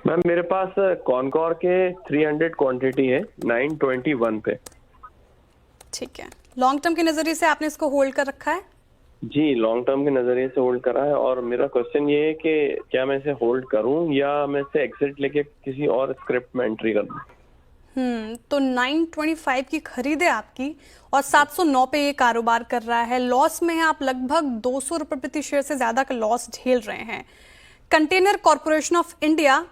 Ma'am मेरे पास कॉनकॉर के 300 quantity है 921 पे। ठीक है, लॉन्ग टर्म के नजरिए से आपने इसको होल्ड कर रखा है? जी, लॉन्ग टर्म के नजरिए से होल्ड करा है। और मेरा क्वेश्चन ये है कि क्या मैं इसे होल्ड करूं या मैं इसे एग्जिट लेके किसी और स्क्रिप्ट में एंट्री कर दूं। तो 925 की खरीद है आपकी और 709 पे ये कारोबार कर रहा है। लॉस में है, आप लगभग 200 रुपए प्रति शेयर से ज्यादा का लॉस झेल रहे हैं। कंटेनर कॉरपोरेशन ऑफ इंडिया,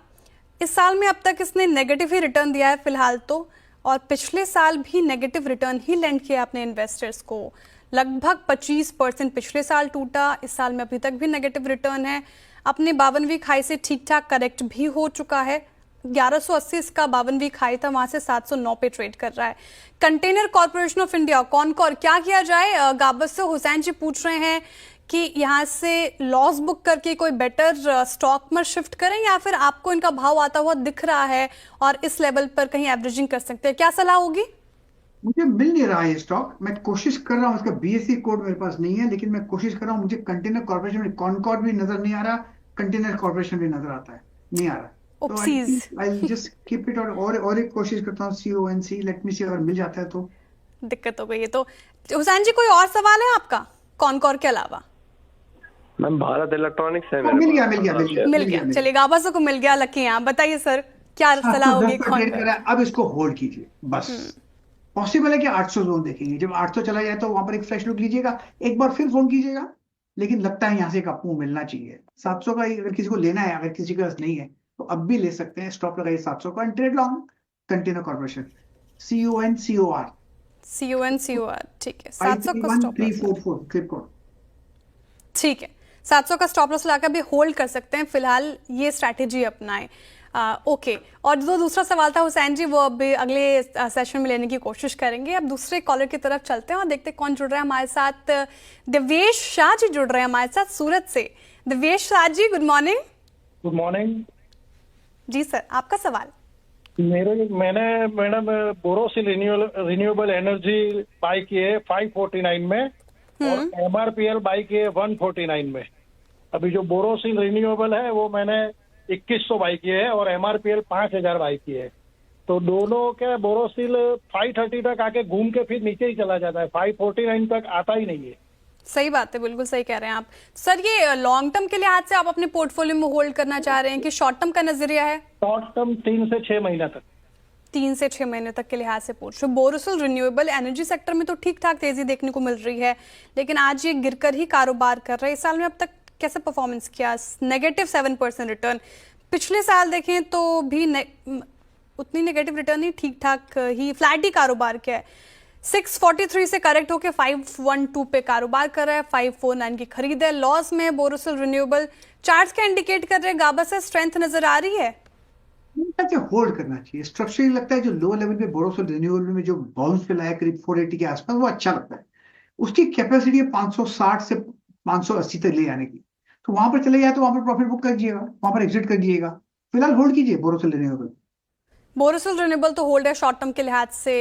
इस साल में अब तक इसने नेगेटिव ही रिटर्न दिया है फिलहाल तो, और पिछले साल भी नेगेटिव रिटर्न ही लैंड किया अपने इन्वेस्टर्स को। लगभग 25% पिछले साल टूटा, इस साल में अभी तक भी नेगेटिव रिटर्न है। अपने 52वीं खाई से ठीक ठाक करेक्ट भी हो चुका है। 1180 इसका 52वीं खाई था, वहां से 709 पे ट्रेड कर रहा है। Container corporation of India Concor, क्या किया जाए? गाबस से हुसैन जी पूछ रहे हैं कि यहाँ से लॉस बुक करके कोई बेटर स्टॉक में शिफ्ट करें या फिर आपको इनका भाव आता हुआ दिख रहा है और इस लेवल पर कहीं एवरेजिंग कर सकते हैं, क्या सलाह होगी? मुझे मिल नहीं रहा है स्टॉक। मैं कोशिश कर रहा हूँ, उसका बीएससी कोड मेरे पास नहीं है, लेकिन मैं कोशिश कर रहा हूँ। मुझे कंटेनर कॉर्पोरेशन में कॉनकॉर्ड भी नजर नहीं आ रहा, कंटेनर कॉर्पोरेशन भी नजर आता है, नहीं आ रहा। तो oopsies. I just keep it. और एक कोशिश करता हूँ CONC, लेट मी सी, अगर मिल जाता है तो। दिक्कत हो गई है तो। हुसैन जी, कोई और सवाल है आपका कॉनकॉर के अलावा? मैम भारत इलेक्ट्रॉनिक्स है हाँ, मेरे मिल गया पास। मिल गया मिल गया मिल गया, चलिए गाबस को मिल गया। लकी आप बताइए सर, क्या सलाह 710 होगी पर ट्रेड कॉनकॉर? करा है, अब इसको होल्ड कीजिए बस। पॉसिबल है कि 800 जोन देखेंगे, जब 800 चला जाए तो वहां पर एक फ्रेश लुक लीजिएगा, एक बार फिर फोन कीजिएगा। लेकिन लगता है यहाँ से एक अप मिलना चाहिए 700 का। अगर किसी को लेना है, अगर किसी के पास नहीं है तो अब भी ले सकते हैं। स्टॉप लगाइए 700 का, trade long container corporation, CONCOR CONCOR। ठीक है, 700 का स्टॉप लॉस। 531344 clip code. ठीक है, 700 का स्टॉप लॉस लगाकर भी होल्ड कर सकते हैं फिलहाल, ये स्ट्रैटेजी अपनाएं। ओके, और जो दूसरा सवाल था हुसैन जी, वो अभी अगले सेशन में लेने की कोशिश करेंगे। अब दूसरे कॉलर की तरफ चलते हैं और देखते हैं कौन जुड़ रहा है हमारे साथ। दिव्येश शाह जी जुड़ रहे हैं हमारे साथ सूरत से। Divyesh Shah ji, good morning. Good morning जी सर, आपका सवाल। मैंने madam Borosil renewable energy by की है 549 में और MRPL बाई की है 149 में। अभी जो बोरोसिल रिन्यूएबल है वो मैंने 2100 बाई की है और MRPL 5000 बाई की है। तो दोनों क्या, बोरोसिल 530 तक आके घूम के फिर नीचे ही चला जाता है, 549 तक आता ही नहीं है। सही बात है, बिल्कुल सही कह रहे हैं आप सर। ये लॉन्ग टर्म के लिहाज से आप अपने पोर्टफोलियो में होल्ड करना चाह रहे हैं कि शॉर्ट टर्म का नजरिया है? शॉर्ट टर्म 3 से 6 महीना तक। 3 से 6 महीने तक के लिहाज से पूछ रहे। बोरोसिल रिन्यूएबल एनर्जी सेक्टर में तो ठीक ठाक तेजी देखने को मिल रही है, लेकिन आज ये गिरकर ही कारोबार कर रहा है। इस साल में अब तक कैसे परफॉर्मेंस किया? -7% रिटर्न। पिछले साल देखें तो भी उतनी नेगेटिव रिटर्न ही, ठीक ठाक ही, फ्लैट ही कारोबार किया है। 643 से करेक्ट होकर 512 पे कारोबार कर रहा है। 549 की खरीद है। लॉस में बोरोसिल रिन्यूएबल। चार्ट्स क्या इंडिकेट कर रहे हैं गाबा से? स्ट्रेंथ नजर आ रही है? होल्ड करना चाहिए। स्ट्रक्चरली लगता है जो लो लेवल पे बोरोसिल रिन्यूएबल में जो बाउंस पे लाया करीब 480 के आसपास, वो अच्छा लगता है। उसकी कैपेसिटी है 560 से 580 तक ले जाने की। तो वहां पर चले जाए तो वहां पर प्रॉफिट बुक कर दीजिएगा, वहां पर एग्जिट कर दीजिएगा। फिलहाल होल्ड कीजिए बोरोसिल रिन्यूएबल। बोरोसिल रिन्यूएबल तो होल्ड है शॉर्ट टर्म के लिहाज से।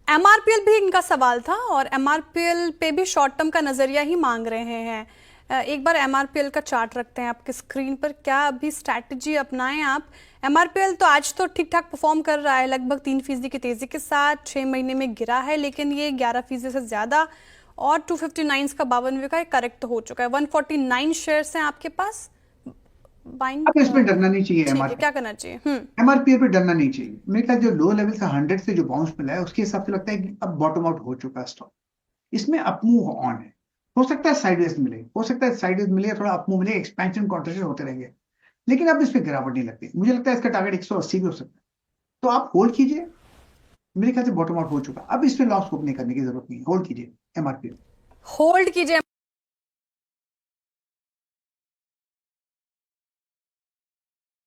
MRPL भी इनका सवाल था और MRPL पे भी शॉर्ट टर्म का नजरिया ही मांग रहे हैं। एक बार MRPL का चार्ट रखते हैं आपकी स्क्रीन पर, क्या अभी स्ट्रैटेजी अपनाएं आप? MRPL तो आज तो ठीक ठाक परफॉर्म कर रहा है, लगभग 3% की तेजी के साथ 6 महीने में गिरा है, लेकिन ये 11% से ज्यादा और 259 का 52वें का करेक्ट हो चुका है। 149 शेयर्स हैं आपके पास। बाइंग अब इसमें डरना नहीं चाहिए। क्या करना चाहिए? MRPL पे डरना नहीं चाहिए। मेरे ख्याल जो लो लेवल से 100 से जो बाउंस मिला है, उसके हिसाब से लगता है कि अब बॉटम आउट हो चुका है स्टॉक। इसमें अपमूव ऑन है। हो सकता है साइडवेज मिले, हो सकता है साइडवेज मिले, थोड़ा अपमूव मिले, एक्सपेंशन कॉन्ट्रेक्शन होते रहेंगे, लेकिन अब इस पे गिरावट नहीं लगती। मुझे लगता है इसका टारगेट 180 भी हो सकता है। तो आप होल्ड कीजिए। मेरे ख्याल से बॉटम आउट हो चुका, अब इस पे लॉस बुक नहीं करने की जरूरत नहीं है। होल्ड कीजिए MRPL। होल्ड कीजिए।